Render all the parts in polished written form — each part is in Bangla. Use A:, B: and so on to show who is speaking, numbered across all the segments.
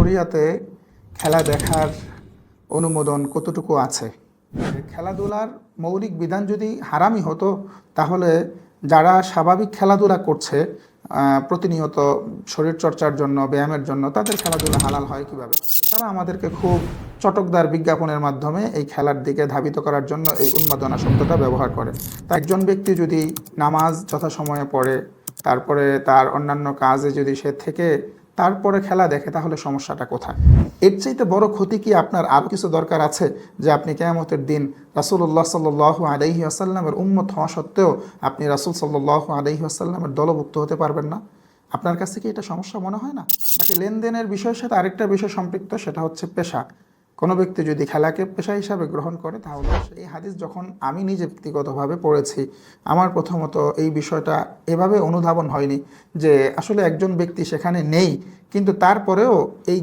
A: শরিয়াতে খেলা দেখার অনুমোদন কতটুকু আছে? খেলাধুলার মৌলিক বিধান যদি হারামই হতো, তাহলে যারা স্বাভাবিক খেলাধুলা করছে প্রতিনিয়ত শরীরচর্চার জন্য, ব্যায়ামের জন্য, তাদের খেলাধুলা হালাল হয় কিভাবে? তারা আমাদেরকে খুব চটকদার বিজ্ঞাপনের মাধ্যমে এই খেলার দিকে ধাবিত করার জন্য এই উন্মাদনা শব্দটা ব্যবহার করে। তা একজন ব্যক্তি যদি নামাজ যথাসময়ে পড়ে, তারপরে তার অন্যান্য কাজে যদি সে থেকে তারপরে খেলা দেখে, তাহলে সমস্যাটা কোথায়? এর চাইতে বড় ক্ষতি কি আপনার আরও কিছু দরকার আছে, যে আপনি কিয়ামতের দিন রাসূলুল্লাহ সাল্লাল্লাহু আলাইহি ওয়াসাল্লামের উম্মত হওয়া সত্ত্বেও আপনি রাসূল সাল্লাল্লাহু আলাইহি ওয়াসাল্লামের দলভুক্ত হতে পারবেন না? আপনার কাছে কি এটা সমস্যা মনে হয় না? বাকি লেনদেনের বিষয়ের সাথে আরেকটা বিষয় সম্পৃক্ত, সেটা হচ্ছে পেশা। কোনো ব্যক্তি যদি খেলাকে পেশা হিসাবে গ্রহণ করে, তাহলে এই হাদিস যখন আমি নিজে ব্যক্তিগতভাবে পড়েছি, আমার প্রথমত এই বিষয়টা এভাবে অনুধাবন হয়নি যে আসলে একজন ব্যক্তি সেখানে নেই, কিন্তু তারপরেও এই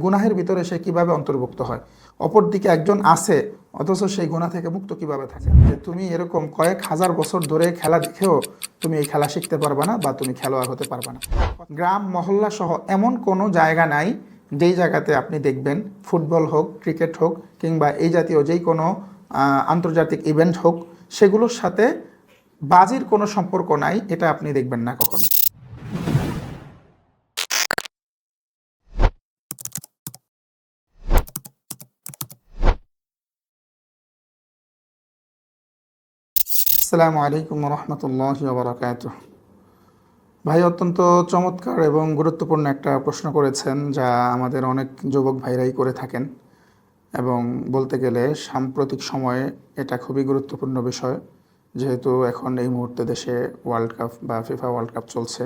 A: গুনাহের ভিতরে সে কিভাবে অন্তর্ভুক্ত হয়। অপরদিকে একজন আছে, অথচ সেই গুনাহ থেকে মুক্ত কিভাবে থাকে? যে তুমি এরকম কয়েক হাজার বছর ধরে খেলা দেখেও তুমি এই খেলা শিখতে পারবে না, বা তুমি খেলোয়াড় হতে পারবে না। গ্রাম মহল্লা সহ এমন কোনো জায়গা নাই যেই জায়গাতে আপনি দেখবেন, ফুটবল হোক, ক্রিকেট হোক, কিংবা এই জাতীয় যেই কোনো আন্তর্জাতিক ইভেন্ট হোক, সেগুলোর সাথে বাজির কোনো সম্পর্ক নাই, এটা আপনি দেখবেন না কখনো। আসসালামু আলাইকুম রহমতুল্লাহি ওয়া বারাকাতুহু। ভাই অত্যন্ত চমৎকার এবং গুরুত্বপূর্ণ একটা প্রশ্ন করেছেন, যা আমাদের অনেক যুবক ভাইরাই করে থাকেন, এবং বলতে গেলে সাম্প্রতিক সময়ে এটা খুবই গুরুত্বপূর্ণ বিষয়, যেহেতু এখন এই মুহূর্তে দেশে ওয়ার্ল্ড কাপ বা ফিফা ওয়ার্ল্ড কাপ চলছে।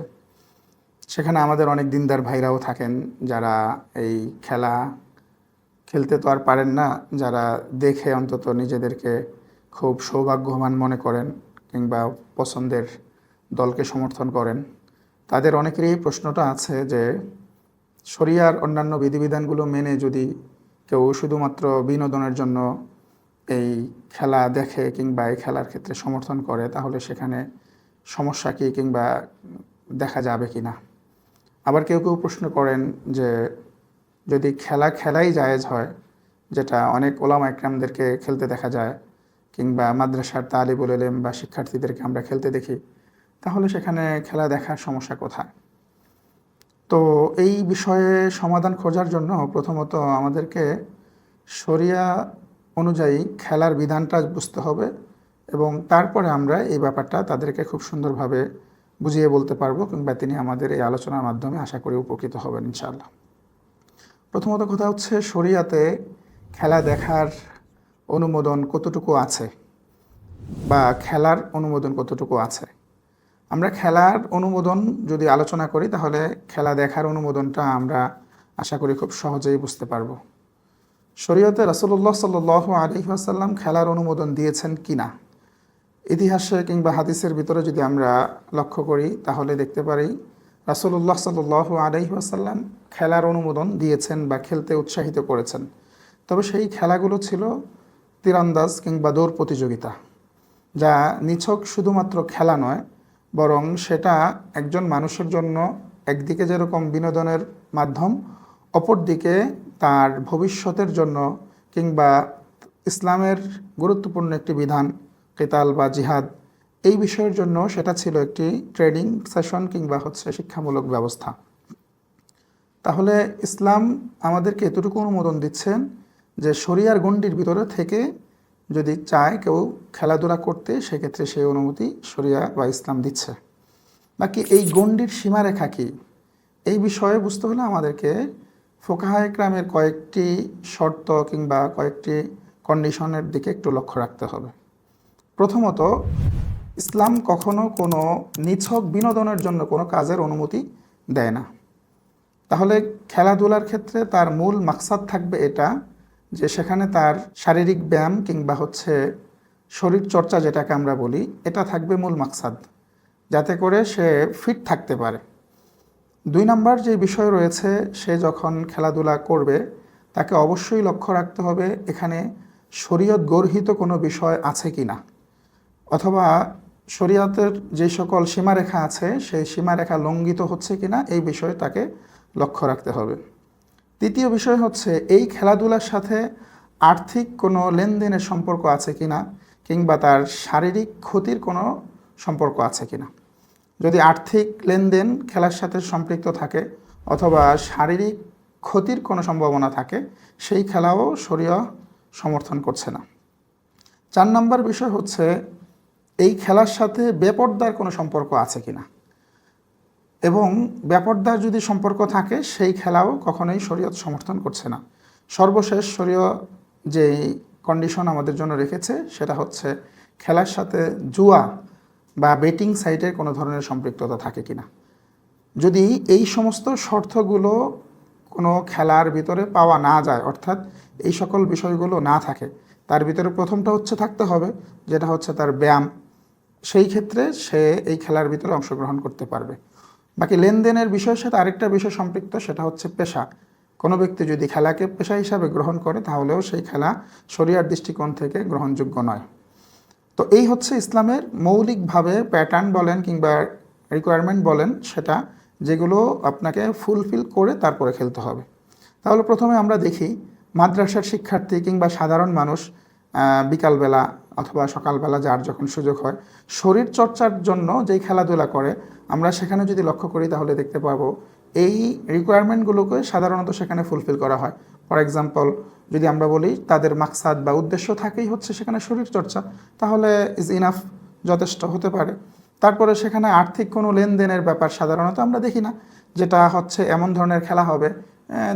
A: সেখানে আমাদের অনেক দিনদার ভাইরাও থাকেন, যারা এই খেলা খেলতে তো আর পারেন না, যারা দেখে অন্তত নিজেদেরকে খুব সৌভাগ্যবান মনে করেন, কিংবা পছন্দের দলকে সমর্থন করেন। তাদের অনেকেরই এই প্রশ্নটা আছে যে শরিয়ার অন্যান্য বিধিবিধানগুলো মেনে যদি কেউ শুধুমাত্র বিনোদনের জন্য এই খেলা দেখে কিংবা এই খেলার ক্ষেত্রে সমর্থন করে, তাহলে সেখানে সমস্যা কী, কিংবা দেখা যাবে কি না। আবার কেউ কেউ প্রশ্ন করেন যে যদি খেলাই জায়েজ হয়, যেটা অনেক ওলামা ইকরামদেরকে খেলতে দেখা যায়, কিংবা মাদ্রাসার তালিবুল ইলম বা শিক্ষার্থীদেরকে আমরা খেলতে দেখি, তাহলে সেখানে খেলা দেখার সমস্যা কোথায়? তো এই বিষয়ে সমাধান খোঁজার জন্য প্রথমত আমাদেরকে শরিয়া অনুযায়ী খেলার বিধানটা বুঝতে হবে, এবং তারপরে আমরা এই ব্যাপারটা তাদেরকে খুব সুন্দরভাবে বুঝিয়ে বলতে পারবো, কিংবা তিনি আমাদের এই আলোচনার মাধ্যমে আশা করি উপকৃত হবেন ইনশাআল্লাহ। প্রথমত কথা হচ্ছে, শরিয়াতে খেলা দেখার অনুমোদন কতটুকু আছে, বা খেলার অনুমোদন কতটুকু আছে। আমরা খেলার অনুমোদন যদি আলোচনা করি, তাহলে খেলা দেখার অনুমোদনটা আমরা আশা করি খুব সহজেই বুঝতে পারবো। শরীয়তে রাসূলুল্লাহ সাল্লাল্লাহু আলাইহি ওয়াসাল্লাম খেলার অনুমোদন দিয়েছেন কিনা, ইতিহাসে কিংবা হাদিসের ভিতরে যদি আমরা লক্ষ্য করি, তাহলে দেখতে পারি রাসূলুল্লাহ সাল্লাল্লাহু আলাইহি ওয়াসাল্লাম খেলার অনুমোদন দিয়েছেন বা খেলতে উৎসাহিত করেছেন। তবে সেই খেলাগুলো ছিল তীরন্দাজ কিংবা দৌড় প্রতিযোগিতা, যা নিছক শুধুমাত্র খেলা নয়, বরং সেটা একজন মানুষের জন্য একদিকে যেরকম বিনোদনের মাধ্যম, অপরদিকে তার ভবিষ্যতের জন্য, কিংবা ইসলামের গুরুত্বপূর্ণ একটি বিধান কিতাল বা জিহাদ, এই বিষয়ের জন্য সেটা ছিল একটি ট্রেনিং সেশন কিংবা শিক্ষামূলক ব্যবস্থা। তাহলে ইসলাম আমাদেরকে এতটুকু অনুমোদন দিচ্ছেন যে শরিয়ার গণ্ডির ভিতরে থেকে যদি চায় কেউ খেলাধুলা করতে, সেক্ষেত্রে সেই অনুমতি শরিয়া বা ইসলাম দিচ্ছে। বাকি এই গণ্ডির সীমারেখা কী, এই বিষয়ে বুঝতে হলে আমাদেরকে ফুকাহা ইকরামের কয়েকটি শর্ত কিংবা কয়েকটি কন্ডিশনের দিকে একটু লক্ষ্য রাখতে হবে। প্রথমত, ইসলাম কখনো কোনো নিছক বিনোদনের জন্য কোনো কাজের অনুমতি দেয় না। তাহলে খেলাধুলার ক্ষেত্রে তার মূল মাকসাদ থাকবে এটা, যে সেখানে তার শারীরিক ব্যায়াম কিংবা শরীর চর্চা যেটাকে আমরা বলি, এটা থাকবে মূল মাকসাদ, যাতে করে সে ফিট থাকতে পারে। 2 নাম্বার যে বিষয় রয়েছে, সে যখন খেলাধুলা করবে তাকে অবশ্যই লক্ষ্য রাখতে হবে এখানে শরীয়ত গর্হিত কোনো বিষয় আছে কি না, অথবা শরীয়তের যে সকল সীমারেখা আছে সেই সীমারেখা লঙ্ঘিত হচ্ছে কিনা, এই বিষয়ে তাকে লক্ষ্য রাখতে হবে। তৃতীয় বিষয় হচ্ছে এই খেলাধুলার সাথে আর্থিক কোনো লেনদেনের সম্পর্ক আছে কিনা, কিংবা তার শারীরিক ক্ষতির কোনো সম্পর্ক আছে কিনা। যদি আর্থিক লেনদেন খেলার সাথে সম্পৃক্ত থাকে অথবা শারীরিক ক্ষতির কোনো সম্ভাবনা থাকে, সেই খেলাও শরীয়হ সমর্থন করছে না। 4 নম্বর বিষয় হচ্ছে এই খেলার সাথে বেপরদার কোনো সম্পর্ক আছে কিনা, এবং বেপরদার যদি সম্পর্ক থাকে সেই খেলাও কখনোই শরীয়ত সমর্থন করছে না। সর্বশেষ শরীয়হ যেই কন্ডিশন আমাদের জন্য রেখেছে সেটা হচ্ছে খেলার সাথে জুয়া বা বেটিং সাইটের কোনো ধরনের সম্পৃক্ততা থাকে কিনা। যদি এই সমস্ত শর্তগুলো কোনো খেলার ভিতরে পাওয়া না যায়, অর্থাৎ এই সকল বিষয়গুলো না থাকে, তার ভিতরে প্রথমটা হচ্ছে থাকতে হবে যেটা হচ্ছে তার ব্যায়াম, সেই ক্ষেত্রে সে এই খেলার ভিতরে অংশগ্রহণ করতে পারবে। বাকি লেনদেনের বিষয়ের সাথে আরেকটা বিষয় সম্পৃক্ত, সেটা হচ্ছে পেশা। কোনো ব্যক্তি যদি খেলাকে পেশা হিসাবে গ্রহণ করে তাহলেও সেই খেলা শরিয়ার দৃষ্টিকোণ থেকে গ্রহণযোগ্য নয়। তো এই হচ্ছে ইসলামের মৌলিকভাবে প্যাটার্ন বলেন কিংবা রিকোয়ারমেন্ট বলেন, সেটা যেগুলো আপনাকে ফুলফিল করে তারপরে খেলতে হবে। তাহলে প্রথমে আমরা দেখি মাদ্রাসার শিক্ষার্থী কিংবা সাধারণ মানুষ বিকালবেলা অথবা সকালবেলা যার যখন সুযোগ হয় শরীর চর্চার জন্য যেই খেলাধুলা করে, আমরা সেখানে যদি লক্ষ্য করি তাহলে দেখতে পাবো এই রিকোয়ারমেন্টগুলোকে সাধারণত সেখানে ফুলফিল করা হয়। ফর এক্সাম্পল, যদি আমরা বলি তাদের মাকসাদ বা উদ্দেশ্য থাকেই হচ্ছে সেখানে শরীর চর্চা, তাহলে ইজ ইনাফ, যথেষ্ট হতে পারে। তারপরে সেখানে আর্থিক কোনো লেনদেনের ব্যাপার সাধারণত আমরা দেখি না, যেটা হচ্ছে এমন ধরনের খেলা হবে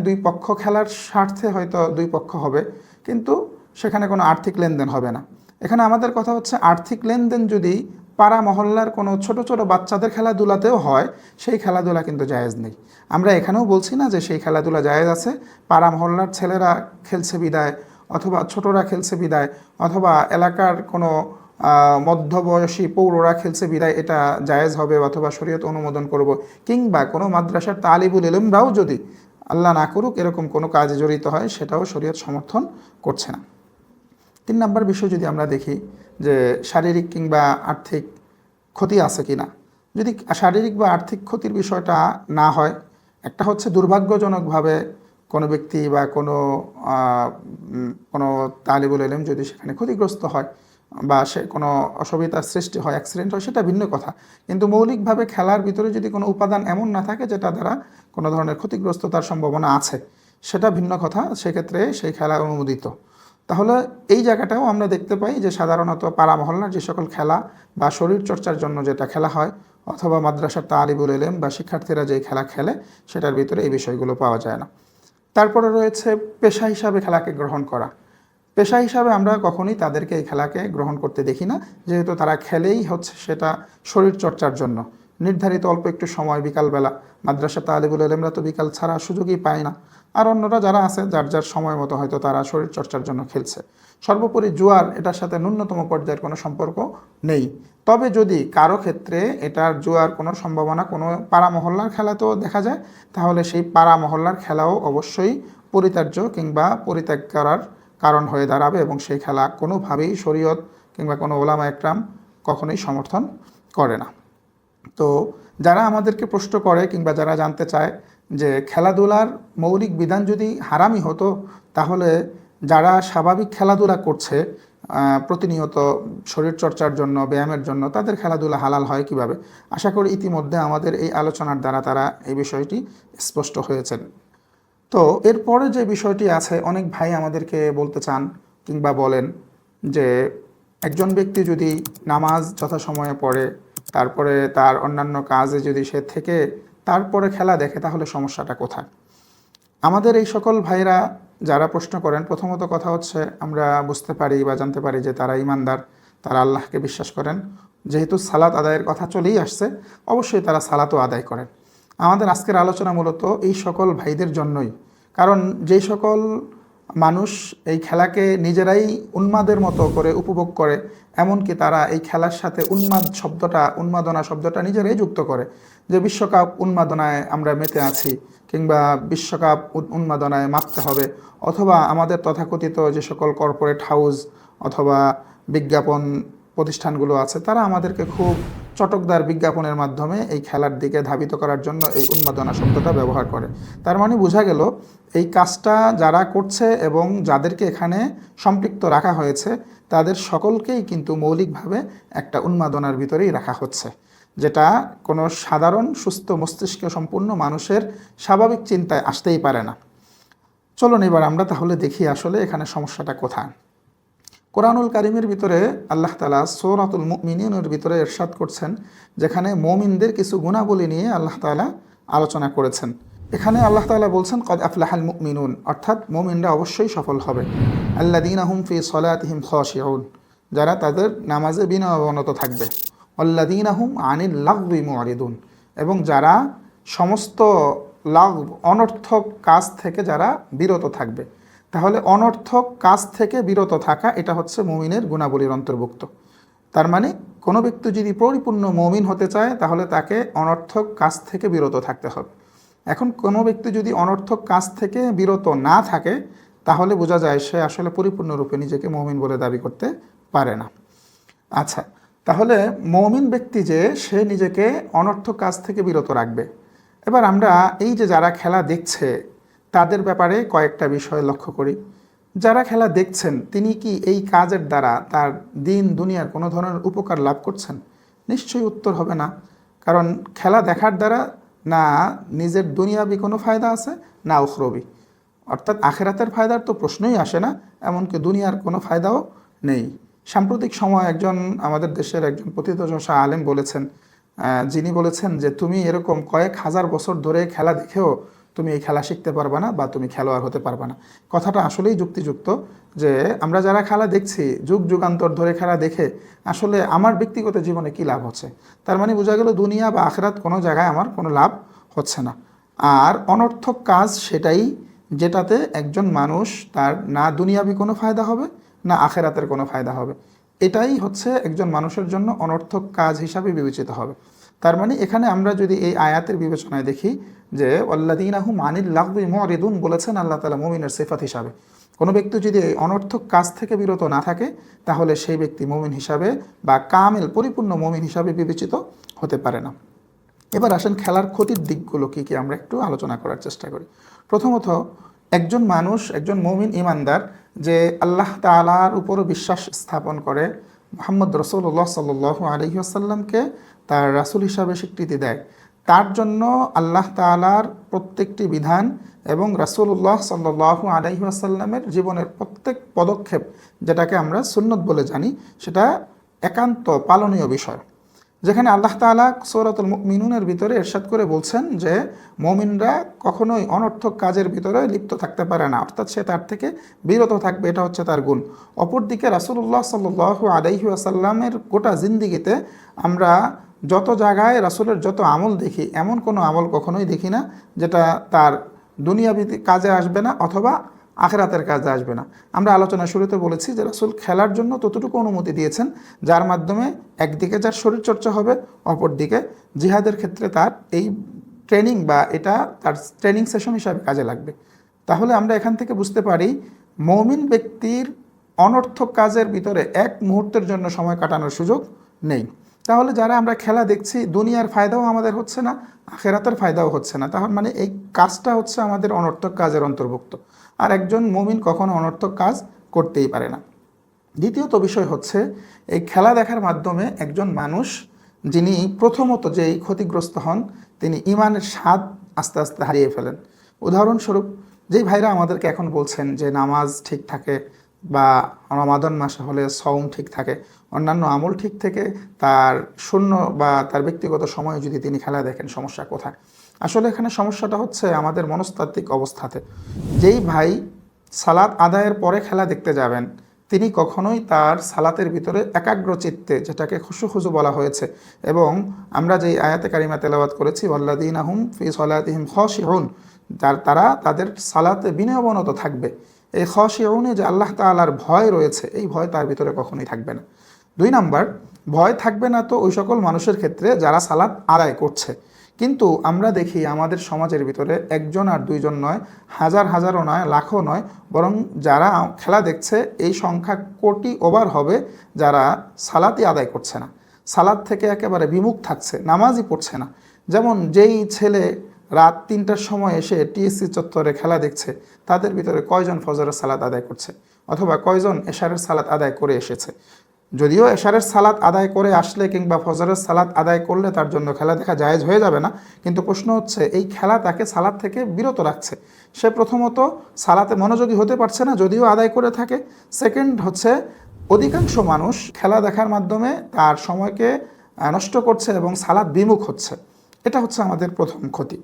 A: দুই পক্ষ খেলার স্বার্থে হয়তো দুই পক্ষ হবে, কিন্তু সেখানে কোনো আর্থিক লেনদেন হবে না। এখানে আমাদের কথা হচ্ছে আর্থিক লেনদেন যদি পাড়া মহল্লার কোনো ছোট ছোট বাচ্চাদের খেলাধুলাতেও হয়, সেই খেলাধুলা কিন্তু জায়েজ নেই। আমরা এখানেও বলছি না যে সেই খেলাধুলা জায়েজ আছে, পাড়া মহল্লার ছেলেরা খেলছে বিদায় অথবা ছোটরা খেলছে বিদায় অথবা এলাকার কোনো মধ্যবয়সী পৌররা খেলছে বিদায় এটা জায়েজ হবে অথবা শরীয়ত অনুমোদন করব, কিংবা কোনো মাদ্রাসার তালিবুল ইলমরাও যদি আল্লাহ না করুক এরকম কোনো কাজে জড়িত হয়, সেটাও শরীয়ত সমর্থন করছে না। 3 নম্বর বিষয় যদি আমরা দেখি যে শারীরিক কিংবা আর্থিক ক্ষতি আছে কিনা। যদি শারীরিক বা আর্থিক ক্ষতির বিষয়টা না হয়, একটা হচ্ছে দুর্ভাগ্যজনকভাবে কোনো ব্যক্তি বা কোনো তালিবুল ইলম যদি সেখানে ক্ষতিগ্রস্ত হয় বা সে কোনো অসুবিধার সৃষ্টি হয়, অ্যাক্সিডেন্ট হয়, সেটা ভিন্ন কথা। কিন্তু মৌলিকভাবে খেলার ভিতরে যদি কোনো উপাদান এমন না থাকে যেটা দ্বারা কোনো ধরনের ক্ষতিগ্রস্ততার সম্ভাবনা আছে, সেটা ভিন্ন কথা, সেক্ষেত্রে সেই খেলা অনুমোদিত। তাহলে এই জায়গাটাও আমরা দেখতে পাই যে সাধারণত পাড়া মহল্লার যে সকল খেলা বা শরীর চর্চার জন্য যেটা খেলা হয় অথবা মাদ্রাসার তালিবুল ইলম বা শিক্ষার্থীরা যেই খেলা খেলে সেটার ভিতরে এই বিষয়গুলো পাওয়া যায় না। তারপরে রয়েছে পেশা হিসাবে খেলাকে গ্রহণ করা। পেশা হিসাবে আমরা কখনোই তাদেরকে এই খেলাকে গ্রহণ করতে দেখি না, যেহেতু তারা খেলেই হচ্ছে সেটা শরীর চর্চার জন্য। নির্ধারিত অল্প একটু সময় বিকালবেলা, মাদ্রাসা তালিবুল ইলমরা তো বিকাল ছাড়া সুযোগই পায় না, আর অন্যরা যারা আছে যার যার সময় মতো হয়তো তারা শরীর চর্চার জন্য খেলছে। সর্বোপরি জুয়ার এটার সাথে ন্যূনতম পর্যায়ের কোনো সম্পর্ক নেই। তবে যদি কারো ক্ষেত্রে এটার জুয়ার কোনো সম্ভাবনা কোনো পাড়া মহল্লার খেলাতেও দেখা যায়, তাহলে সেই পাড়া মহল্লার খেলাও অবশ্যই পরিত্যাজ্য কিংবা পরিত্যাগ করার কারণ হয়ে দাঁড়াবে, এবং সেই খেলা কোনোভাবেই শরীয়ত কিংবা কোনো ওলামা একরাম কখনোই সমর্থন করে না। তো যারা আমাদেরকে প্রশ্ন করে কিংবা যারা জানতে চায় যে খেলাধুলার মৌলিক বিধান যদি হারামই হতো, তাহলে যারা স্বাভাবিক খেলাধুলা করছে প্রতিনিয়ত শরীর চর্চার জন্য, ব্যায়ামের জন্য, তাদের খেলাধুলা হালাল হয় কিভাবে? আশা করি ইতিমধ্যে আমাদের এই আলোচনার দ্বারা তারা এই বিষয়টি স্পষ্ট হয়েছেন। তো এরপরে যে বিষয়টি আছে, অনেক ভাই আমাদেরকে বলতে চান কিংবা বলেন যে একজন ব্যক্তি যদি নামাজ যথাসময়ে পড়ে, তারপরে তার অন্যান্য কাজে যদি সে থেকে তারপরে খেলা দেখে, তাহলে সমস্যাটা কোথায়? আমাদের এই সকল ভাইরা যারা প্রশ্ন করেন, প্রথমত কথা হচ্ছে আমরা বুঝতে পারি বা জানতে পারি যে তারা ইমানদার, তারা আল্লাহকে বিশ্বাস করেন। যেহেতু সালাত আদায়ের কথা চলেই আসছে, অবশ্যই তারা সালাতও আদায় করেন। আমাদের আজকের আলোচনা মূলত এই সকল ভাইদের জন্যই, কারণ যেই সকল মানুষ এই খেলাকে নিজেরাই উন্মাদের মতো করে উপভোগ করে, এমনকি তারা এই খেলার সাথে উন্মাদনা শব্দটা নিজেরাই যুক্ত করে, যে বিশ্বকাপ উন্মাদনায় আমরা মেতে আছি কিংবা বিশ্বকাপ উন্মাদনায় মাততে হবে, অথবা আমাদের তথাকথিত যে সকল কর্পোরেট হাউস অথবা বিজ্ঞাপন প্রতিষ্ঠানগুলো আছে তারা আমাদেরকে খুব চটকদার বিজ্ঞাপনের মাধ্যমে এই খেলার দিকে ধাবিত করার জন্য এই উন্মাদনা শব্দটা ব্যবহার করে। তার মানে বোঝা গেল এই কাজটা যারা করছে এবং যাদেরকে এখানে সম্পৃক্ত রাখা হয়েছে তাদের সকলকেই কিন্তু মৌলিকভাবে একটা উন্মাদনার ভিতরেই রাখা হচ্ছে, যেটা কোনো সাধারণ সুস্থ মস্তিষ্ক সম্পূর্ণ মানুষের স্বাভাবিক চিন্তায় আসতেই পারে না। চলুন এবার আমরা তাহলে দেখি আসলে এখানে সমস্যাটা কোথায়। কোরআনুল কারিমের ভিতরে আল্লাহ তাআলা সূরাতুল মুমিনুনের ভিতরে ইরশাদ করছেন, যেখানে মুমিনদের কিছু গুণাবলী নিয়ে আল্লাহ তাআলা আলোচনা করেছেন। এখানে আল্লাহ তাআলা বলছেন কদ আফলাহাল মুমিনুন, অর্থাৎ মুমিনরা অবশ্যই সফল হবে। আল্লাযীনা হুম ফি সলাতিহিম খাশিউন, যারা তাদের নামাজে বিনয়াবনত থাকবে। আল্লাযীনা হুম আনিল লাগবি মুরিদুন, এবং যারা সমস্ত লাগব অনর্থক কাজ থেকে যারা বিরত থাকবে। তাহলে অনর্থক কাজ থেকে বিরত থাকা এটা হচ্ছে মুমিনের গুণাবলীর অন্তর্ভুক্ত। তার মানে কোনো ব্যক্তি যদি পরিপূর্ণ মুমিন হতে চায় তাহলে তাকে অনর্থক কাজ থেকে বিরত থাকতে হবে। এখন কোনো ব্যক্তি যদি অনর্থক কাজ থেকে বিরত না থাকে তাহলে বোঝা যায় সে আসলে পরিপূর্ণরূপে নিজেকে মুমিন বলে দাবি করতে পারে না। আচ্ছা, তাহলে মুমিন ব্যক্তি যে সে নিজেকে অনর্থক কাজ থেকে বিরত রাখবে। এবার আমরা এই যে যারা খেলা দেখছে তাদের ব্যাপারে কয়েকটা বিষয় লক্ষ্য করি। যারা খেলা দেখছেন তিনি কি এই কাজের দ্বারা তার দিন দুনিয়ার কোনো ধরনের উপকার লাভ করছেন? নিশ্চয়ই উত্তর হবে না। কারণ খেলা দেখার দ্বারা না নিজের দুনিয়াবি কোনো ফায়দা আছে না উখরবি, অর্থাৎ আখেরাতের ফায়দার তো প্রশ্নই আসে না, এমনকি দুনিয়ার কোনো ফায়দাও নেই। সাম্প্রতিক সময় একজন আমাদের দেশের একজন প্রথিতযশা আলেম বলেছেন, যিনি বলেছেন যে তুমি এরকম কয়েক হাজার বছর ধরে খেলা দেখেও তুমি এই খেলা শিখতে পারবা না বা তুমি খেলোয়াড় হতে পারবা না। কথাটা আসলেই যুক্তিযুক্ত যে আমরা যারা খেলা দেখছি যুগ যুগান্তর ধরে খেলা দেখে আসলে আমার ব্যক্তিগত জীবনে কী লাভ হচ্ছে। তার মানে বোঝা গেল দুনিয়া বা আখেরাত কোনো জায়গায় আমার কোনো লাভ হচ্ছে না। আর অনর্থক কাজ সেটাই যেটাতে একজন মানুষ তার না দুনিয়াবি কোনো ফায়দা হবে না আখেরাতের কোনো ফায়দা হবে। এটাই হচ্ছে একজন মানুষের জন্য অনর্থক কাজ হিসাবে বিবেচিত হবে। তার মানে এখানে আমরা যদি এই আয়াতের বিবেচনায় দেখি যে আল্লাযীনা হুম আনিল লাগবি মুরিদুন বলেছেন আল্লাহ তাআলা মুমিনের সিফাত হিসাবে। কোনো ব্যক্তি যদি এই অনর্থক কাজ থেকে বিরত না থাকে তাহলে সেই ব্যক্তি মুমিন হিসাবে বা কামিল পরিপূর্ণ মুমিন হিসাবে বিবেচিত হতে পারে না। এবার আসেন খেলার ক্ষতির দিকগুলো কী কী আমরা একটু আলোচনা করার চেষ্টা করি। প্রথমত, একজন মানুষ একজন মুমিন ইমানদার যে আল্লাহ তাআলার উপর বিশ্বাস স্থাপন করে, মুহাম্মদ রাসূলুল্লাহ সাল্লাল্লাহু আলাইহি ওয়াসাল্লামকে তার রাসূল হিসাবে স্বীকৃতি দেয়, তার জন্য আল্লাহ তাআলার প্রত্যেকটি বিধান এবং রাসূলুল্লাহ সাল্লাল্লাহু আলাইহি ওয়াসাল্লামের জীবনের প্রত্যেক পদক্ষেপ, যেটাকে আমরা সুন্নত বলে জানি, সেটা একান্ত পালনীয় বিষয়। যেখানে আল্লাহ তাআলা সূরাতুল মুমিনুনের ভিতরে ইরশাদ করে বলছেন যে মুমিনরা কখনোই অনর্থক কাজের ভিতরে লিপ্ত থাকতে পারে না, অর্থাৎ সে তার থেকে বিরত থাকবে, এটা হচ্ছে তার গুণ। অপরদিকে রাসূলুল্লাহ সাল্লাল্লাহু আলাইহি ওয়াসাল্লামের গোটা জিন্দিগিতে আমরা যত জায়গায় রাসূলের যত আমল দেখি, এমন কোনো আমল কখনোই দেখি না যেটা তার দুনিয়াবি কাজে আসবে না অথবা আখেরাতের কাজে আসবে না। আমরা আলোচনা শুরুতে বলেছি যে রাসূল খেলার জন্য ততটুকু অনুমতি দিয়েছেন যার মাধ্যমে একদিকে যার শরীরচর্চা হবে, অপরদিকে জিহাদের ক্ষেত্রে তার এই ট্রেনিং বা এটা তার ট্রেনিং সেশন হিসাবে কাজে লাগবে। তাহলে আমরা এখান থেকে বুঝতে পারি মুমিন ব্যক্তির অনর্থক কাজের ভিতরে এক মুহূর্তের জন্য সময় কাটানোর সুযোগ নেই। তাহলে যারা আমরা খেলা দেখছি দুনিয়ার ফায়দাও আমাদের হচ্ছে না, আখেরাতের ফায়দাও হচ্ছে না, তাহলে মানে এই কাজটা হচ্ছে আমাদের অনর্থক কাজের অন্তর্ভুক্ত। আর একজন মুমিন কখনো অনর্থক কাজ করতেই পারে না। দ্বিতীয়ত বিষয় হচ্ছে এই খেলা দেখার মাধ্যমে একজন মানুষ যিনি প্রথমত যেই ক্ষতিগ্রস্ত হন তিনি ঈমানের স্বাদ আস্তে আস্তে হারিয়ে ফেলেন। উদাহরণস্বরূপ, যেই ভাইরা আমাদেরকে এখন বলছেন যে নামাজ ঠিক থাকে বা রমাদান মাসে হলে সওম ঠিক থাকে, অন্যান্য আমল ঠিক থেকে তার শূন্য বা তার ব্যক্তিগত সময়ে যদি তিনি খেলা দেখেন, সমস্যা কোথায়? আসলে এখানে সমস্যাটা হচ্ছে আমাদের মনস্তাত্ত্বিক অবস্থাতে। যেই ভাই সালাত আদায়ের পরে খেলা দেখতে যাবেন তিনি কখনোই তার সালাতের ভিতরে একাগ্র চিত্তে, যেটাকে খুশু বলা হয়েছে, এবং আমরা যেই আয়াতে কারিমা তেলাওয়াত করেছি ওয়াল্লাযীনা হুম ফি সলাতিহিম খাশিউন, তারা তাদের সালাতে বিনয়াবনত থাকবে, এই খাশিউনে যে আল্লাহ তাআলার ভয় রয়েছে এই ভয় তার ভিতরে কখনোই থাকবে না। 2 নাম্বার, ভয় থাকবে না তো ওই সকল মানুষের ক্ষেত্রে যারা সালাত আদায় করছে। কিন্তু আমরা দেখি আমাদের সমাজের ভিতরে একজন আর দুইজন নয়, হাজারও নয়, লাখও নয়, বরং যারা খেলা দেখছে এই সংখ্যা কোটি ওভার হবে যারা সালাতই আদায় করছে না। সালাদ থেকে একেবারে বিমুখ থাকছে, নামাজই পড়ছে না। যেমন যেই ছেলে রাত 3টার সময় এসে টিএসসি চত্বরে খেলা দেখছে, তাদের ভিতরে কয়জন ফজরের সালাত আদায় করছে, অথবা কয়জন এশারের সালাত আদায় করে এসেছে। যদিও এশারের সালাত আদায় করে আসলে কিংবা ফজরের সালাত আদায় করলে তার জন্য খেলা দেখা জায়েজ হয়ে যাবে না, কিন্তু প্রশ্ন হচ্ছে এই খেলা তাকে সালাত থেকে বিরত রাখছে। সে প্রথমত সালাতে মনোযোগী হতে পারছে না যদিও আদায় করে থাকে। সেকেন্ড হচ্ছে অধিকাংশ মানুষ খেলা দেখার মাধ্যমে তার সময়কে নষ্ট করছে এবং সালাত বিমুখ হচ্ছে। এটা হচ্ছে আমাদের প্রথম ক্ষতি।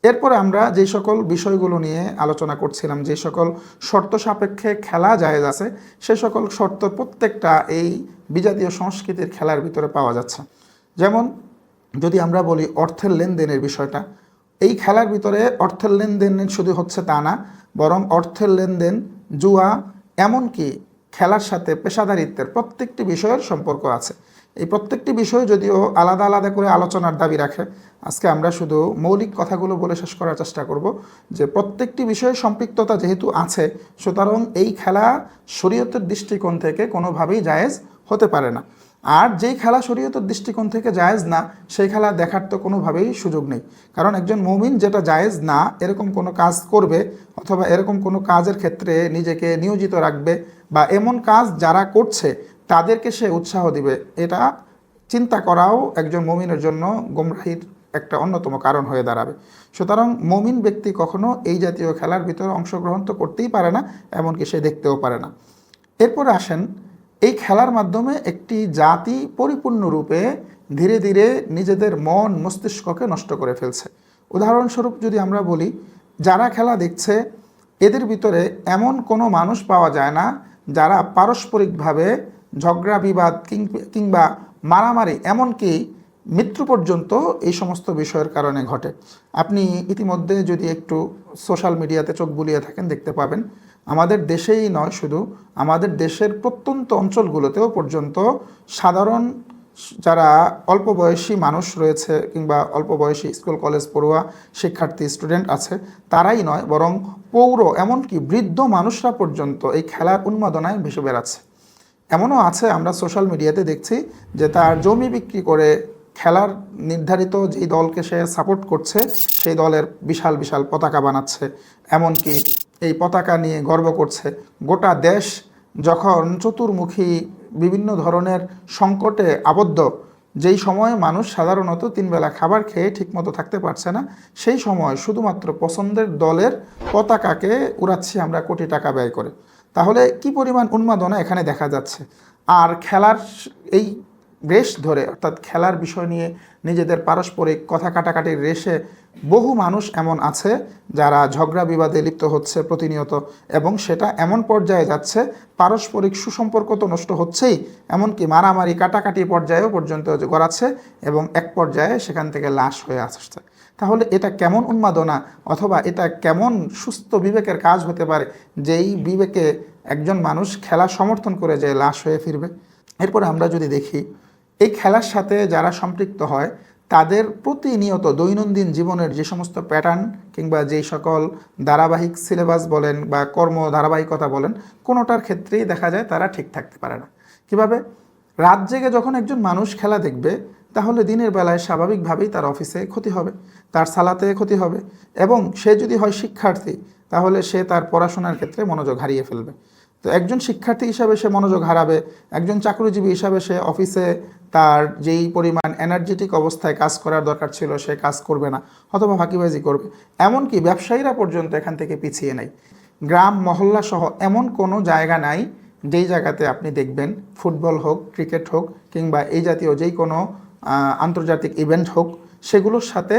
A: এরপরে আমরা যেই সকল বিষয়গুলো নিয়ে আলোচনা করছিলাম, যে সকল শর্ত সাপেক্ষে খেলা জায়েজ আছে, সে সকল শর্ত প্রত্যেকটা এই বিজাতীয় সংস্কৃতির খেলার ভিতরে পাওয়া যাচ্ছে। যেমন যদি আমরা বলি অর্থের লেনদেনের বিষয়টা, এই খেলার ভিতরে অর্থের লেনদেন শুধু হচ্ছে তা না, বরং অর্থের লেনদেন, জুয়া, এমনকি খেলার সাথে পেশাদারিত্বের প্রত্যেকটি বিষয়ের সম্পর্ক আছে। এই প্রত্যেকটি বিষয় যদিও আলাদা আলাদা করে আলোচনার দাবি রাখে, আজকে আমরা শুধু মৌলিক কথাগুলো বলে শেষ করার চেষ্টা করব যে প্রত্যেকটি বিষয়ে সম্পৃক্ততা যেহেতু আছে, সুতরাং এই খেলা শরীয়তের দৃষ্টিকোণ থেকে কোনোভাবেই জায়েজ হতে পারে না। আর যেই খেলা শরীয়তের দৃষ্টিকোণ থেকে জায়েজ না, সেই খেলা দেখার তো কোনোভাবেই সুযোগ নেই। কারণ একজন মুমিন যেটা জায়েজ না এরকম কোনো কাজ করবে, অথবা এরকম কোনো কাজের ক্ষেত্রে নিজেকে নিয়োজিত রাখবে, বা এমন কাজ যারা করছে তাদেরকে সে উৎসাহ দিবে, এটা চিন্তা করাও একজন মুমিনের জন্য গোমরাহির একটা অন্যতম কারণ হয়ে দাঁড়াবে। সুতরাং মুমিন ব্যক্তি কখনো এই জাতীয় খেলার ভিতরে অংশগ্রহণ তো করতেই পারে না, এমনকি সে দেখতেও পারে না। এরপরে আসেন, এই খেলার মাধ্যমে একটি জাতি পরিপূর্ণরূপে ধীরে ধীরে নিজেদের মন মস্তিষ্ককে নষ্ট করে ফেলছে। উদাহরণস্বরূপ যদি আমরা বলি, যারা খেলা দেখছে এদের ভিতরে এমন কোনো মানুষ পাওয়া যায় না যারা পারস্পরিকভাবে ঝগড়া বিবাদ কিংবা মারামারি, এমনকি মৃত্যু পর্যন্ত এই সমস্ত বিষয়ের কারণে ঘটে। আপনি ইতিমধ্যে যদি একটু সোশ্যাল মিডিয়াতে চোখ বুলিয়ে থাকেন, দেখতে পাবেন আমাদের দেশেই নয়, শুধু আমাদের দেশের প্রত্যন্ত অঞ্চলগুলোতেও পর্যন্ত সাধারণ যারা অল্প বয়সী মানুষ রয়েছে কিংবা অল্প বয়সী স্কুল কলেজ পড়ুয়া শিক্ষার্থী স্টুডেন্ট আছে, তারাই নয় বরং পৌর এমনকি বৃদ্ধ মানুষরা পর্যন্ত এই খেলার উন্মাদনায় ভেসে বেড়াচ্ছে। এমনও আছে, আমরা সোশ্যাল মিডিয়াতে দেখছি যে তার জমি বিক্রি করে খেলার নির্ধারিত যেই দলকে সে সাপোর্ট করছে সেই দলের বিশাল বিশাল পতাকা বানাচ্ছে, এমনকি এই পতাকা নিয়ে গর্ব করছে। গোটা দেশ যখন চতুর্মুখী বিভিন্ন ধরনের সংকটে আবদ্ধ, যেই সময়ে মানুষ সাধারণত 3 বেলা খাবার খেয়ে ঠিকমতো থাকতে পারছে না, সেই সময় শুধুমাত্র পছন্দের দলের পতাকাকে উড়াচ্ছি আমরা কোটি টাকা ব্যয় করে। তাহলে কি পরিমাণ উন্মাদনা এখানে দেখা যাচ্ছে। আর খেলার এই রেশ ধরে, অর্থাৎ খেলার বিষয় নিয়ে নিজেদের পারস্পরিক কথা কাটাকাটির রেশে বহু মানুষ এমন আছে যারা ঝগড়া বিবাদে লিপ্ত হচ্ছে প্রতিনিয়ত, এবং সেটা এমন পর্যায়ে যাচ্ছে পারস্পরিক সুসম্পর্ক তো নষ্ট হচ্ছেই, এমনকি মারামারি কাটাকাটি পর্যায়েও পর্যন্ত গড়াচ্ছে এবং এক পর্যায়ে সেখান থেকে লাশ হয়ে আসছে। তাহলে এটা কেমন উন্মাদনা, অথবা এটা কেমন সুস্থ বিবেকের কাজ হতে পারে যেই বিবেকে একজন মানুষ খেলা সমর্থন করে যে লাশ হয়ে ফিরবে। এরপরে আমরা যদি দেখি, এই খেলার সাথে যারা সম্পৃক্ত হয় তাদের প্রতিনিয়ত দৈনন্দিন জীবনের যে সমস্ত প্যাটার্ন কিংবা যেই সকল ধারাবাহিক সিলেবাস বলেন বা কর্ম ধারাবাহিকতা বলেন, কোনোটার ক্ষেত্রেই দেখা যায় তারা ঠিক থাকতে পারে না। কিভাবে? রাত জেগে যখন একজন মানুষ খেলা দেখবে, তাহলে দিনের বেলায় স্বাভাবিকভাবেই তার অফিসে ক্ষতি হবে, তার সালাতে ক্ষতি হবে, এবং সে যদি হয় শিক্ষার্থী তাহলে সে তার পড়াশোনার ক্ষেত্রে মনোযোগ হারিয়ে ফেলবে। তো একজন শিক্ষার্থী হিসাবে সে মনোযোগ হারাবে, একজন চাকরিজীবী হিসাবে সে অফিসে তার যেই পরিমাণ এনার্জেটিক অবস্থায় কাজ করার দরকার ছিল সে কাজ করবে না, অথবা ফাঁকিবাজি করবে। এমনকি ব্যবসায়ীরা পর্যন্ত এখান থেকে পিছিয়ে নেই। গ্রাম মহল্লা সহ এমন কোনো জায়গা নাই যেই জায়গাতে আপনি দেখবেন ফুটবল হোক, ক্রিকেট হোক, কিংবা এই জাতীয় যেই কোনো আন্তর্জাতিক ইভেন্ট হোক, সেগুলোর সাথে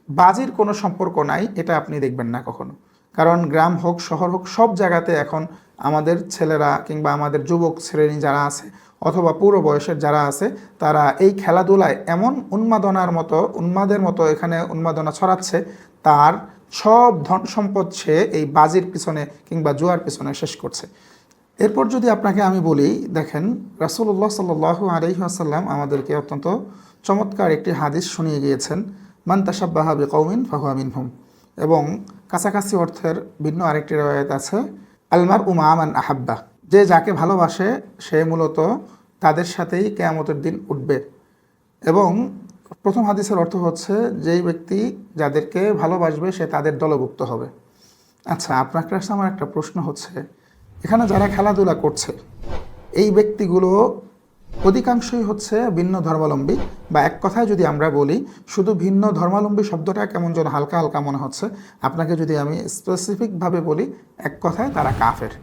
A: বাজির কোনো সম্পর্ক নাই, এটা আপনি দেখবেন না কখনো। কারণ গ্রাম হোক শহর হোক, সব জায়গাতে এখন আমাদের ছেলেরা কিংবা আমাদের যুবক শ্রেণী যারা আছে অথবা পুরো বয়সের যারা আছে, তারা এই খেলাধুলায় এমন উন্মাদের মতো এখানে উন্মাদনা ছড়াচ্ছে, তার সব ধন সম্পদ সে এই বাজির পিছনে কিংবা জুয়ার পিছনে শেষ করছে। এরপর যদি আপনাকে আমি বলি, দেখেন রাসূলুল্লাহ সাল্লাল্লাহু আলাইহি ওয়াসাল্লাম আমাদেরকে অত্যন্ত চমৎকার একটি হাদিস শুনিয়ে গিয়েছেন, মান তাশাব্বাহা বিকওমিন ফাহুয়া মিনহুম। এবং কাছাকাছি অর্থের ভিন্ন আরেকটি রওয়ায়াত আছে, আলমারউ মা মান আহাব্বা, যে যাকে ভালোবাসে সে মূলত তাদের সাথেই কিয়ামতের দিন উঠবে। এবং প্রথম হাদিসের অর্থ হচ্ছে যেই ব্যক্তি যাদেরকে ভালোবাসবে সে তাদের দলভুক্ত হবে। আচ্ছা, আপনার কাছে আমার একটা প্রশ্ন হচ্ছে, এখানে যারা খেলাধুলা করছে এই ব্যক্তিগুলো অধিকাংশই হচ্ছে ভিন্ন ধর্মাবলম্বী, বা এক কথায় যদি আমরা বলি শুধু ভিন্ন ধর্মাবলম্বী শব্দটা কেমন যেন হালকা হালকা মনে হচ্ছে। আপনাকে যদি আমি স্পেসিফিকভাবে বলি, এক কথায় তারা কাফের।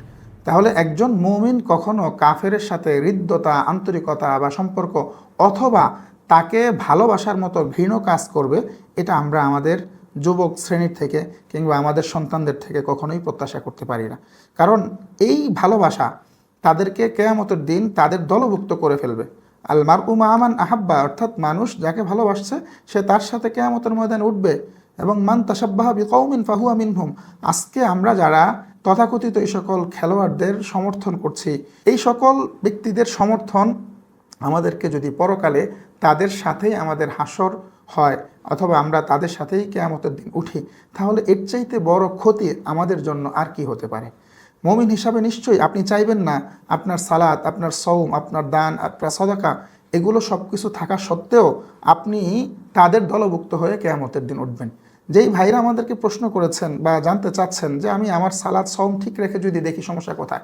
A: তাহলে একজন মুমিন কখনো কাফেরের সাথে হৃদ্যতা, আন্তরিকতা বা সম্পর্ক অথবা তাকে ভালোবাসার মতো ঘৃণ কাজ করবে, এটা আমরা আমাদের যুবক শ্রেণীর থেকে কিংবা আমাদের সন্তানদের থেকে কখনোই প্রত্যাশা করতে পারি না। কারণ এই ভালোবাসা তাদেরকে কিয়ামতের দিন তাদের দলভুক্ত করে ফেলবে। আল মারউ মা মান আহাব্বা, অর্থাৎ মানুষ যাকে ভালোবাসছে সে তার সাথে কিয়ামতের ময়দানে উঠবে। এবং মান তাশাব্বাহা বিকওমিন ফাহুয়া মিনহুম। আজকে আমরা যারা তথাকথিত এই সকল খেলোয়াড়দের সমর্থন করছি, এই সকল ব্যক্তিদের সমর্থন আমাদেরকে যদি পরকালে তাদের সাথেই আমাদের হাসর হয় অথবা আমরা তাদের সাথেই কিয়ামতের দিন উঠি, তাহলে এর চাইতে বড় ক্ষতি আমাদের জন্য আর কি হতে পারে। মুমিন হিসাবে নিশ্চয়ই আপনি চাইবেন না আপনার সালাত, আপনার সওম, আপনার দান, আপনার সাদাকা এগুলো সব কিছু থাকা সত্ত্বেও আপনি তাদের দলভুক্ত হয়ে কিয়ামতের দিন উঠবেন। যেই ভাইরা আমাদেরকে প্রশ্ন করেছেন বা জানতে চাচ্ছেন যে আমি আমার সালাত সওম ঠিক রেখে যদি দেখি সমস্যা কোথায়,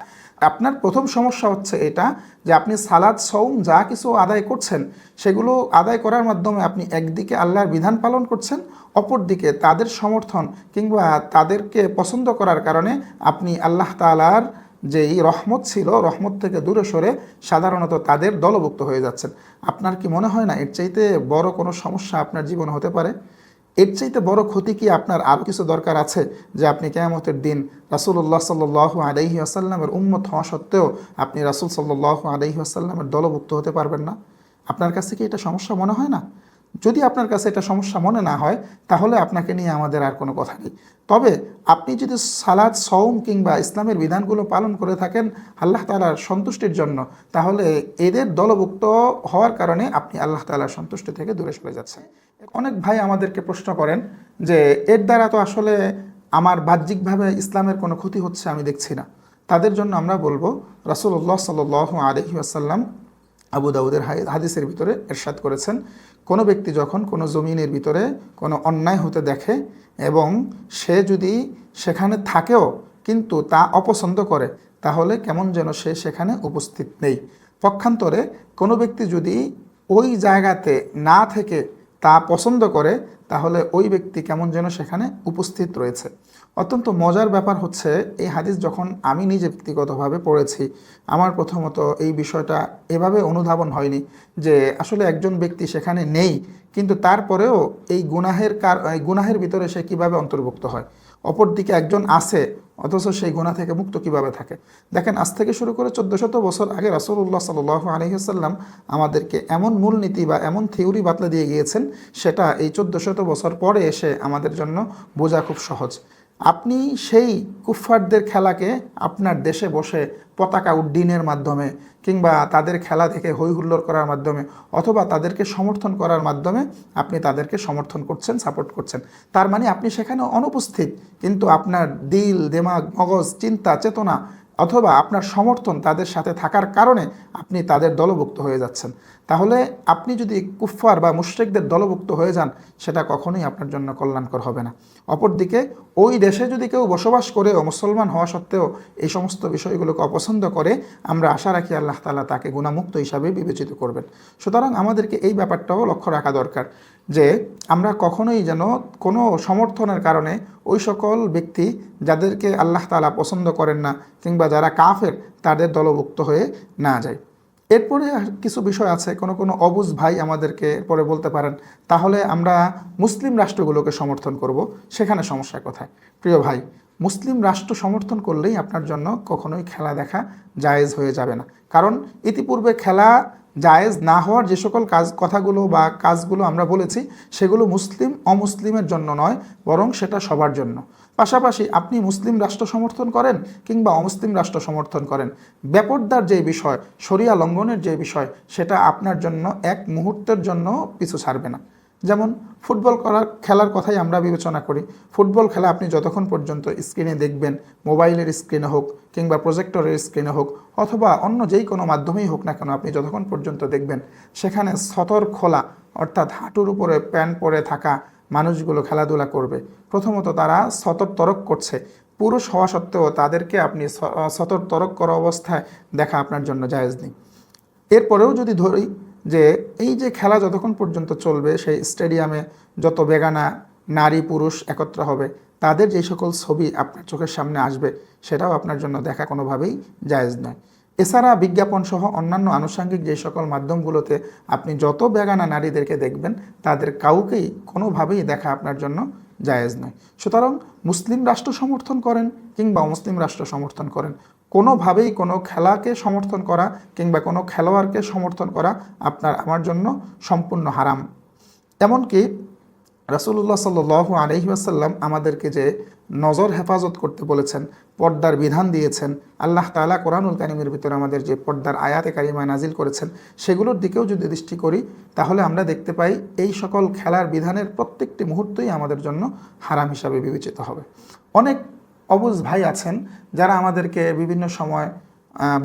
A: আপনার প্রথম সমস্যা হচ্ছে এটা যে আপনি সালাত সওম যা কিছু আদায় করছেন সেগুলো আদায় করার মাধ্যমে আপনি একদিকে আল্লাহর বিধান পালন করছেন, অপরদিকে তাদের সমর্থন কিংবা তাদেরকে পছন্দ করার কারণে আপনি আল্লাহ তাআলার যেই রহমত ছিল রহমত থেকে দূরে সরে সাধারণত তাদের দলভুক্ত হয়ে যাচ্ছেন। আপনার কি মনে হয় না এর চাইতে বড় কোনো সমস্যা আপনার জীবনে হতে পারে? এর চাইতে বড় ক্ষতি কি আপনার আরও কিছু দরকার আছে যে আপনি কিয়ামতের দিন রাসূলুল্লাহ সাল্লাল্লাহু আলাইহি ওয়াসাল্লামের উম্মত হওয়া সত্ত্বেও আপনি রাসূল সাল্লাল্লাহু আলাইহি ওয়াসাল্লামের দলভুক্ত হতে পারবেন না? আপনার কাছে কি এটা সমস্যা মনে হয় না? যদি আপনার কাছে এটা সমস্যা মনে না হয় তাহলে আপনাকে নিয়ে আমাদের আর কোনো কথা নেই। তবে আপনি যদি সালাত, সওম কিংবা ইসলামের বিধানগুলো পালন করে থাকেন আল্লাহ তাআলার সন্তুষ্টির জন্য, তাহলে এদের দলভুক্ত হওয়ার কারণে আপনি আল্লাহ তাআলার সন্তুষ্টি থেকে দূরে সরে যাচ্ছেন। অনেক ভাই আমাদেরকে প্রশ্ন করেন যে এর দ্বারা তো আসলে আমার বাহ্যিকভাবে ইসলামের কোনো ক্ষতি হচ্ছে আমি দেখছি না। তাদের জন্য আমরা বলবো রাসূলুল্লাহ সাল্লাল্লাহু আলাইহি ওয়াসাল্লাম আবু দাউদের হাদিসের ভিতরে ইরশাদ করেছেন, কোনো ব্যক্তি যখন কোনো জমিনের ভিতরে কোনো অন্যায় হতে দেখে এবং সে যদি সেখানে থাকেও কিন্তু তা অপছন্দ করে, তাহলে কেমন যেন সে সেখানে উপস্থিত নেই। পক্ষান্তরে কোনো ব্যক্তি যদি ওই জায়গাতে না থেকে তা পছন্দ করে, তাহলে ওই ব্যক্তি কেমন যেন সেখানে উপস্থিত রয়েছে। অত্যন্ত মজার ব্যাপার হচ্ছে, এই হাদিস যখন আমি নিজে ব্যক্তিগতভাবে পড়েছি, আমার প্রথমত এই বিষয়টা এভাবে অনুধাবন হয়নি যে আসলে একজন ব্যক্তি সেখানে নেই কিন্তু তারপরেও এই গুনাহের ভিতরে সে কিভাবে অন্তর্ভুক্ত হয়। অপরদিকে একজন আছে অথচ সেই গুনাহ থেকে মুক্ত কিভাবে থাকে। দেখেন, আজ থেকে শুরু করে 1400 বছর আগে রাসূলুল্লাহ সাল্লাল্লাহু আলাইহি ওয়াসাল্লাম আমাদেরকে এমন মূলনীতি বা এমন থিওরি বাতলে দিয়ে গিয়েছেন, সেটা এই 1400 বছর পরে এসে আমাদের জন্য বোঝা খুব সহজ। আপনি সেই কুফফারদের খেলাকে আপনার দেশে বসে পতাকা উড্ডীনের মাধ্যমে কিংবা তাদের খেলা দেখে হৈ হুল্লোড় করার মাধ্যমে অথবা তাদেরকে সমর্থন করার মাধ্যমে আপনি তাদেরকে সমর্থন করছেন, সাপোর্ট করছেন। তার মানে আপনি সেখানে অনুপস্থিত, কিন্তু আপনার দিল, দিমাগ, মগজ, চিন্তা, চেতনা অথবা আপনার সমর্থন তাদের সাথে থাকার কারণে আপনি তাদের দলভুক্ত হয়ে যাচ্ছেন। তাহলে আপনি যদি কুফফার বা মুশরিকদের দলভুক্ত হয়ে যান, সেটা কখনোই আপনার জন্য কল্যাণকর হবে না। অপরদিকে ওই দেশে যদি কেউ বসবাস করে ও মুসলমান হওয়া সত্ত্বেও এই সমস্ত বিষয়গুলোকে অপছন্দ করে, আমরা আশা রাখি আল্লাহ তাআলা তাকে গুনাহমুক্ত হিসাবে বিবেচিত করবেন। সুতরাং আমাদেরকে এই ব্যাপারটাও লক্ষ্য রাখা দরকার যে আমরা কখনোই যেন কোনো সমর্থনের কারণে ওই সকল ব্যক্তি যাদেরকে আল্লাহ তাআলা পছন্দ করেন না কিংবা যারা কাফের তাদের দলভুক্ত হয়ে না যায়। এরপরে কিছু বিষয় আছে, কোনো কোনো অবুঝ ভাই আমাদেরকে পরে বলতে পারেন তাহলে আমরা মুসলিম রাষ্ট্রগুলোকে সমর্থন করব, সেখানে সমস্যা কোথায়? প্রিয় ভাই, মুসলিম রাষ্ট্র সমর্থন করলেই আপনার জন্য কখনোই খেলা দেখা জায়েজ হয়ে যাবে না। কারণ ইতিপূর্বে খেলা জায়েজ না হওয়ার যে সকল কথাগুলো বা কাজগুলো আমরা বলেছি, সেগুলো মুসলিম অমুসলিমের জন্য নয়, বরং সেটা সবার জন্য। পাশাপাশি আপনি মুসলিম রাষ্ট্র সমর্থন করেন কিংবা অমুসলিম রাষ্ট্র সমর্থন করেন, বেপরদার যে বিষয়, শরিয়া লঙ্ঘনের যে বিষয়, সেটা আপনার জন্য এক মুহূর্তের জন্য পিছু ছাড়বে না। যেমন ফুটবল খেলার কথাই আমরা বিবেচনা করি। ফুটবল খেলা আপনি যতক্ষণ পর্যন্ত স্ক্রিনে দেখবেন, মোবাইলের স্ক্রিনে হোক কিংবা প্রজেক্টরের স্ক্রিনে হোক অথবা অন্য যেই কোনো মাধ্যমেই হোক না কেন, আপনি যতক্ষণ পর্যন্ত দেখবেন সেখানে সতর খোলা অর্থাৎ হাঁটুর উপরে প্যান্ট পরে থাকা মানুষগুলো খেলাধুলা করবে। প্রথমত তারা সতর তরক করছে, পুরুষ হওয়া সত্ত্বেও তাদেরকে আপনি সতর তরক করা অবস্থায় দেখা আপনার জন্য জায়েজ নেই। এরপরেও যদি ধরি যে এই যে খেলা যতক্ষণ পর্যন্ত চলবে, সেই স্টেডিয়ামে যত বেগানা নারী পুরুষ একত্র হবে, তাদের যে সকল ছবি আপনার চোখের সামনে আসবে সেটাও আপনার জন্য দেখা কোনোভাবেই জায়েজ নয়। এছাড়া বিজ্ঞাপন সহ অন্যান্য আনুষঙ্গিক যে সকল মাধ্যমগুলোতে আপনি যত বেগানা নারীদেরকে দেখবেন, তাদের কাউকেই কোনোভাবেই দেখা আপনার জন্য জায়েজ নয়। সুতরাং মুসলিম রাষ্ট্র সমর্থন করেন কিংবা অমুসলিম রাষ্ট্র সমর্থন করেন, কোনোভাবেই কোনো খেলাকে সমর্থন করা কিংবা কোনো খেলোয়াড়কে সমর্থন করা আপনার আমার জন্য সম্পূর্ণ হারাম। এমনকি রাসূলুল্লাহ সাল্লাল্লাহু আলাইহি ওয়াসাল্লাম আমাদেরকে যে নজর হেফাজত করতে বলেছেন, পর্দার বিধান দিয়েছেন, আল্লাহ তাআলা কোরআনুল কারীমের ভিতরে আমাদের যে পর্দার আয়াতে কারিমা নাজিল করেছেন, সেগুলোর দিকেও যদি দৃষ্টি করি তাহলে আমরা দেখতে পাই এই সকল খেলার বিধানের প্রত্যেকটি মুহূর্তই আমাদের জন্য হারাম হিসাবে বিবেচিত হবে। অনেক অবুঝ ভাই আছেন যারা আমাদেরকে বিভিন্ন সময়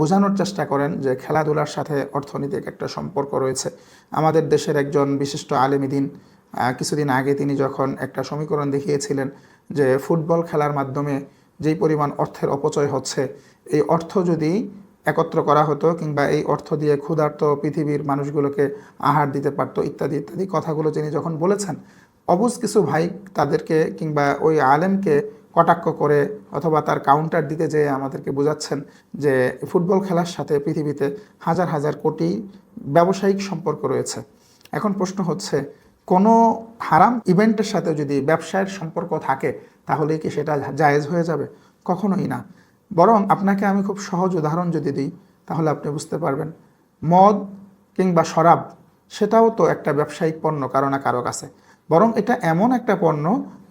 A: বোঝানোর চেষ্টা করেন যে খেলাধুলার সাথে অর্থনৈতিক একটা সম্পর্ক রয়েছে। আমাদের দেশের একজন বিশিষ্ট আলেমী দ্বীন কিছুদিন আগে তিনি যখন একটা সমীকরণ দেখিয়েছিলেন যে ফুটবল খেলার মাধ্যমে যেই পরিমাণ অর্থের অপচয় হচ্ছে, এই অর্থ যদি একত্র করা হতো কিংবা এই অর্থ দিয়ে ক্ষুধার্ত পৃথিবীর মানুষগুলোকে আহার দিতে পারতো ইত্যাদি ইত্যাদি কথাগুলো তিনি যখন বলেছেন, অবুঝ কিছু ভাই তাদেরকে কিংবা ওই আলেমকে কটাক্ষ করে অথবা তার কাউন্টার দিতে যেয়ে আমাদেরকে বোঝাচ্ছেন যে ফুটবল খেলার সাথে পৃথিবীতে হাজার হাজার কোটি ব্যবসায়িক সম্পর্ক রয়েছে। এখন প্রশ্ন হচ্ছে, কোনো হারাম ইভেন্টের সাথে যদি ব্যবসায়ের সম্পর্ক থাকে তাহলে কি সেটা জায়েজ হয়ে যাবে? কখনোই না। বরং আপনাকে আমি খুব সহজ উদাহরণ যদি দিই তাহলে আপনি বুঝতে পারবেন। মদ কিংবা শরাব সেটাও তো একটা ব্যবসায়িক পণ্য কারো না কারো কাছে। বরং এটা এমন একটা পণ্য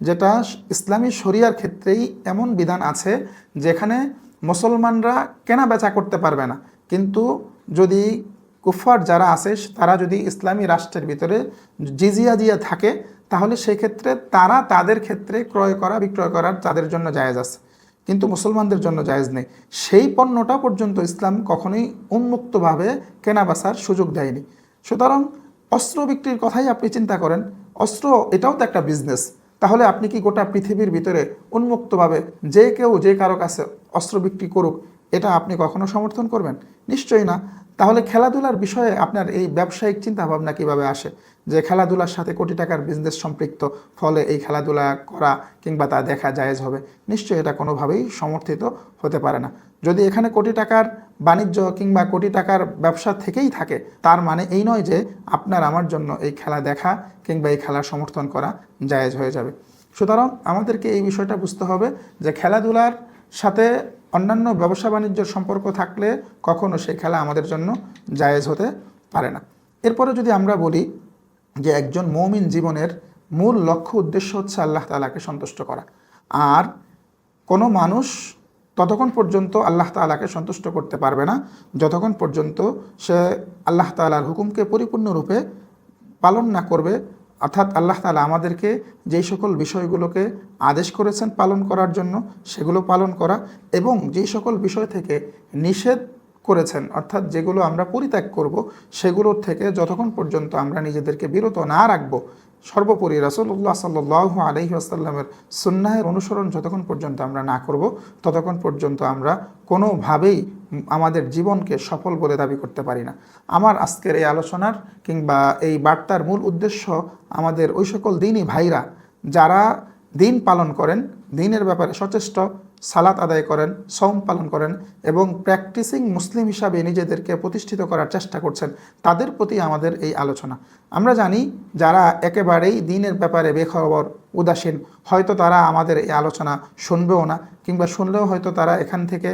A: যেটা ইসলামী শরিয়ার ক্ষেত্রেই এমন বিধান আছে যেখানে মুসলমানরা কেনা বেচা করতে পারবে না, কিন্তু যদি কুফার যারা আছে তারা যদি ইসলামী রাষ্ট্রের ভিতরে জিজিয়া দিয়ে থাকে তাহলে সেক্ষেত্রে তারা তাদের ক্ষেত্রে ক্রয় করা বিক্রয় করার তাদের জন্য জায়েজ আছে, কিন্তু মুসলমানদের জন্য জায়েজ নেই। সেই পণ্যটা পর্যন্ত ইসলাম কখনোই উন্মুক্তভাবে কেনা বেচার সুযোগ দেয়নি। সুতরাং অস্ত্র বিক্রির কথাই আপনি চিন্তা করেন, অস্ত্র এটাও তো একটা বিজনেস। তাহলে আপনি কি গোটা পৃথিবীর ভিতরে উন্মুক্তভাবে যে কেউ যে কারো কাছে অস্ত্র বিক্রি করুক, এটা আপনি কখনো সমর্থন করবেন? নিশ্চয়ই না। তাহলে খেলাধুলার বিষয়ে আপনার এই ব্যবসায়িক চিন্তাভাবনা কিভাবে আসে যে খেলাধুলার সাথে কোটি টাকার বিজনেস সম্পৃক্ত, ফলে এই খেলাধুলা করা কিংবা তা দেখা জায়েজ হবে? নিশ্চয়ই এটা কোনোভাবেই সমর্থিত হতে পারে না। যদি এখানে কোটি টাকার বাণিজ্য কিংবা কোটি টাকার ব্যবসা থেকেই থাকে, তার মানে এই নয় যে আপনার আমার জন্য এই খেলা দেখা কিংবা এই খেলার সমর্থন করা জায়েজ হয়ে যাবে। সুতরাং আমাদেরকে এই বিষয়টা বুঝতে হবে যে খেলাধুলার সাথে অন্যান্য ব্যবসা বাণিজ্যের সম্পর্ক থাকলে কখনো সেই খেলা আমাদের জন্য জায়েজ হতে পারে না। এরপরে যদি আমরা বলি যে একজন মুমিন জীবনের মূল লক্ষ্য উদ্দেশ্য হচ্ছে আল্লাহ তাআলাকে সন্তুষ্ট করা, আর কোনো মানুষ ততক্ষণ পর্যন্ত আল্লাহ তাআলাকে সন্তুষ্ট করতে পারবে না যতক্ষণ পর্যন্ত সে আল্লাহ তাআলার হুকুমকে পরিপূর্ণরূপে পালন না করবে। অর্থাৎ আল্লাহ তাআলা আমাদেরকে যেই সকল বিষয়গুলোকে আদেশ করেছেন পালন করার জন্য সেগুলো পালন করা, এবং যেই সকল বিষয় থেকে নিষেধ করেছেন অর্থাৎ যেগুলো আমরা পরিত্যাগ করব সেগুলোর থেকে যতক্ষণ পর্যন্ত আমরা নিজেদেরকে বিরত না রাখব, সর্বোপরি রাসূলুল্লাহ সাল্লাল্লাহু আলাইহি ওয়াসাল্লামের সুন্নাহের অনুসরণ যতক্ষণ পর্যন্ত আমরা না করব ততক্ষণ পর্যন্ত আমরা কোনোভাবেই আমাদের জীবনকে সফল বলে দাবি করতে পারি না। আমার আজকের এই আলোচনার কিংবা এই বার্তার মূল উদ্দেশ্য আমাদের ওই সকল দিনী ভাইরা যারা দিন পালন করেন, দিনের ব্যাপারে সচেষ্ট, সালাত আদায় করেন, সওম পালন করেন এবং প্র্যাকটিসিং মুসলিম হিসাবে নিজেদেরকে প্রতিষ্ঠিত করার চেষ্টা করছেন, তাদের প্রতি আমাদের এই আলোচনা। আমরা জানি যারা একেবারেই দিনের ব্যাপারে বেখবর উদাসীন, হয়তো তারা আমাদের এই আলোচনা শুনবেও না, কিংবা শুনলেও হয়তো তারা এখান থেকে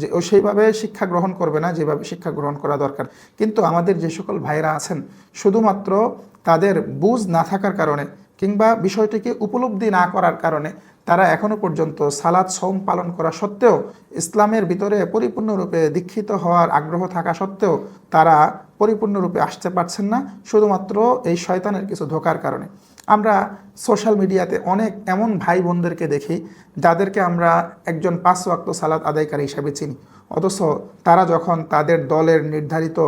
A: যে সেইভাবে শিক্ষা গ্রহণ করবে না যেভাবে শিক্ষা গ্রহণ করা দরকার। কিন্তু আমাদের যে সকল ভাইরা আছেন শুধুমাত্র তাদের বুঝ না থাকার কারণে কিংবা বিষয়টিকে উপলব্ধি না করার কারণে তারা এখনও পর্যন্ত সালাত সওম পালন করা সত্ত্বেও, ইসলামের ভিতরে পরিপূর্ণরূপে দীক্ষিত হওয়ার আগ্রহ থাকা সত্ত্বেও তারা পরিপূর্ণরূপে আসতে পারছেন না শুধুমাত্র এই শয়তানের কিছু ধোঁকার কারণে। আমরা সোশ্যাল মিডিয়াতে অনেক এমন ভাই বোনদেরকে দেখি যাদেরকে আমরা একজন 5 ওয়াক্ত সালাত আদায়কারী হিসাবে চিনি, অথচ তারা যখন তাদের দলের নির্ধারিত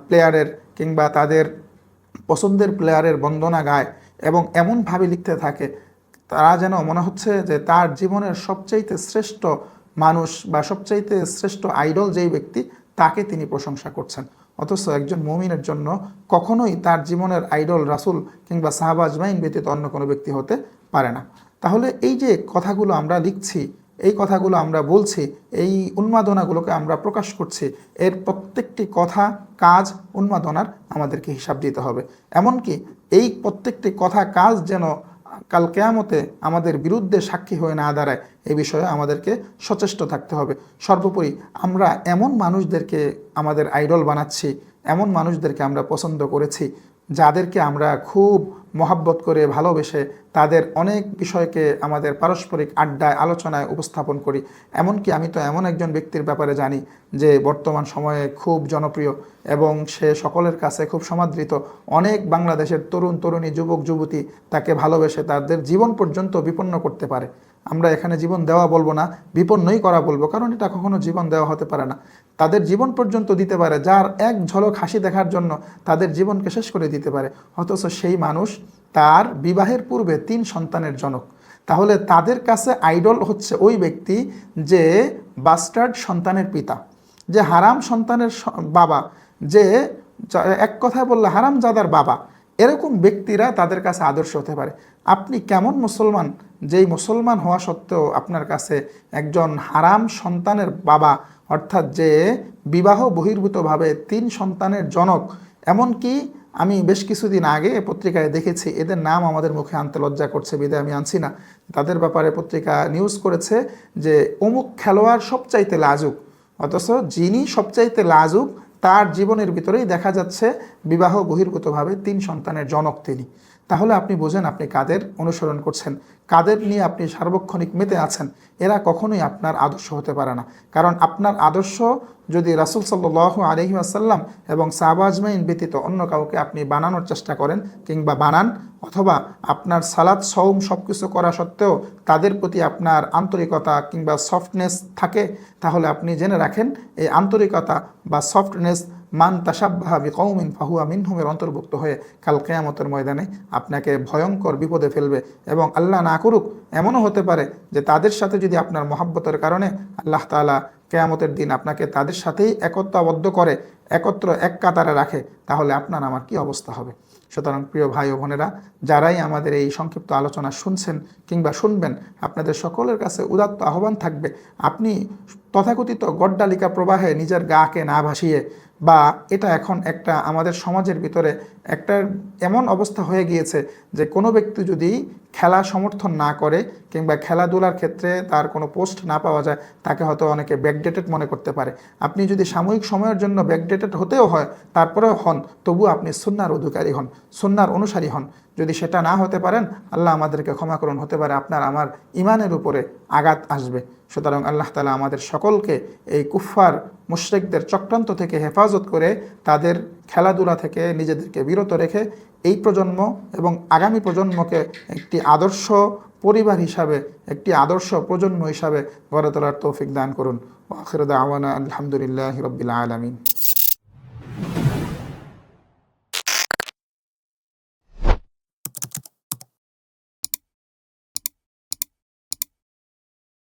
A: প্লেয়ারের কিংবা তাদের পছন্দের প্লেয়ারের বন্দনা গায় এবং এমনভাবে লিখতে থাকে, তারা যেন মনে হচ্ছে যে তার জীবনের সবচাইতে শ্রেষ্ঠ মানুষ বা সবচাইতে শ্রেষ্ঠ আইডল যেই ব্যক্তি, তাকে তিনি প্রশংসা করছেন। অথচ একজন মুমিনের জন্য কখনোই তার জীবনের আইডল রাসূল কিংবা সাহাবা আজমাইন ব্যতীত অন্য কোনো ব্যক্তি হতে পারে না। তাহলে এই যে কথাগুলো আমরা লিখছি, এই কথাগুলো আমরা বলছি, এই উন্মাদনাগুলোকে আমরা প্রকাশ করছি, এর প্রত্যেকটি কথা, কাজ, উন্মাদনার আমাদেরকে হিসাব দিতে হবে। এমনকি এই প্রত্যেকটি কথা, কাজ যেন কাল কিয়ামতে আমাদের বিরুদ্ধে সাক্ষী হয়ে না দাঁড়ায়, এই বিষয়ে আমাদেরকে সচেষ্ট থাকতে হবে। সর্বোপরি আমরা এমন মানুষদেরকে আমাদের আইডল বানাচ্ছি, এমন মানুষদেরকে আমরা পছন্দ করেছি, যাদেরকে আমরা খুব মহাব্বত করে ভালোবেসে তাদের অনেক বিষয়কে আমাদের পারস্পরিক আড্ডায়, আলোচনায় উপস্থাপন করি। এমনকি আমি তো এমন একজন ব্যক্তির ব্যাপারে জানি যে বর্তমান সময়ে খুব জনপ্রিয় এবং সে সকলের কাছে খুব সমাদৃত। অনেক বাংলাদেশের তরুণ তরুণী, যুবক যুবতী তাকে ভালোবেসে তাদের জীবন পর্যন্ত বিপন্ন করতে পারে। আমরা এখানে জীবন দেওয়া বলবো না, বিপন্নই করা বলবো, কারণ এটা কখনো জীবন দেওয়া হতে পারে না। তাদের জীবন পর্যন্ত দিতে পারে, যার এক ঝলক হাসি দেখার জন্য তাদের জীবনকে শেষ করে দিতে পারে। অথচ সেই মানুষ তার বিবাহের পূর্বে 3 সন্তানের জনক। তাহলে তাদের কাছে আইডল হচ্ছে ওই ব্যক্তি যে বাস্টার্ড সন্তানের পিতা, যে হারাম সন্তানের বাবা, যে এক কথায় বললে হারামজাদার বাবা। এরকম ব্যক্তিরা তাদের কাছে আদর্শ হতে পারে। আপনি কেমন মুসলমান, যেই মুসলমান হওয়া সত্ত্বেও আপনার কাছে একজন হারাম সন্তানের বাবা, অর্থাৎ যে বিবাহ বহির্ভূতভাবে 3 সন্তানের জনক। এমনকি আমি বেশ কিছুদিন আগে পত্রিকায় দেখেছি, এদের নাম আমাদের মুখে আনতে লজ্জা করছে বিধায় আমি আনছি না, তাদের ব্যাপারে পত্রিকা নিউজ করেছে যে অমুক খেলোয়াড় সবচাইতে লাজুক, অথচ যিনি সবচাইতে লাজুক তার জীবনের ভিতরেই দেখা যাচ্ছে বিবাহ বহির্ভূতভাবে 3 সন্তানের জনক তিনি। তাহলে আপনি বোঝেন আপনি কাদের অনুসরণ করছেন, কাদের নিয়ে আপনি সার্বক্ষণিক মেতে আছেন। এরা কখনোই আপনার আদর্শ হতে পারে না। কারণ আপনার আদর্শ যদি রাসূল সাল্লাল্লাহু আলাইহি ওয়াসাল্লাম এবং সাহাবা আজমাইন ব্যতীত অন্য কাউকে আপনি বানানোর চেষ্টা করেন কিংবা বানান, অথবা আপনার সালাত সওম সব কিছু করা সত্ত্বেও তাদের প্রতি আপনার আন্তরিকতা কিংবা সফটনেস থাকে, তাহলে আপনি জেনে রাখেন এই আন্তরিকতা বা সফটনেস মান তাশাব্বাহা বিকওমিন ফাহুয়া মিনহুমের অন্তর্ভুক্ত হয়ে কাল কিয়ামতের ময়দানে আপনাকে ভয়ঙ্কর বিপদে ফেলবে। এবং আল্লাহ না করুক, এমনও হতে পারে যে তাদের সাথে যদি আপনার মহাব্বতের কারণে আল্লাহ তাআলা কিয়ামতের দিন আপনাকে তাদের সাথেই একত্রাবদ্ধ করে, একত্র এক কাতারে রাখে, তাহলে আপনার আমার কি অবস্থা হবে। সুতরাং প্রিয় ভাই ও বোনেরা, যারাই আমাদের এই সংক্ষিপ্ত আলোচনা শুনছেন কিংবা শুনবেন, আপনাদের সকলের কাছে উদাত্ত আহ্বান থাকবে, আপনি তথাকথিত গড্ডালিকা প্রবাহে নিজের গাকে না ভাসিয়ে, বা এটা এখন একটা আমাদের সমাজের ভিতরে একটা এমন অবস্থা হয়ে গিয়েছে যে কোনো ব্যক্তি যদি খেলা সমর্থন না করে কিংবা খেলাধুলার ক্ষেত্রে তার কোনো পোস্ট না পাওয়া যায়, তাকে হয়তো অনেকে ব্যাকডেটেড মনে করতে পারে। আপনি যদি সাময়িক সময়ের জন্য ব্যাকডেটেড হতেও হয়, তারপরেও হন, তবু আপনি সুন্নাহর অধিকারী হন, সুন্নাহর অনুসারী হন। যদি সেটা না হতে পারেন, আল্লাহ আমাদেরকে ক্ষমা করুন, হতে পারে আপনার আমার ইমানের উপরে আঘাত আসবে। সুতরাং আল্লাহ তাআলা আমাদের সকলকে এই কুফফার মুশরিকদের চক্রান্ত থেকে হেফাজত করে, তাদের খেলাধুলা থেকে নিজেদেরকে বিরত রেখে এই প্রজন্ম এবং আগামী প্রজন্মকে একটি আদর্শ পরিবার হিসাবে, একটি আদর্শ প্রজন্ম হিসাবে গড়ে তোলার তৌফিক দান করুন। ওয়া আখিরু দাওয়ানা আলহামদুলিল্লাহি রাব্বিল আলামিন।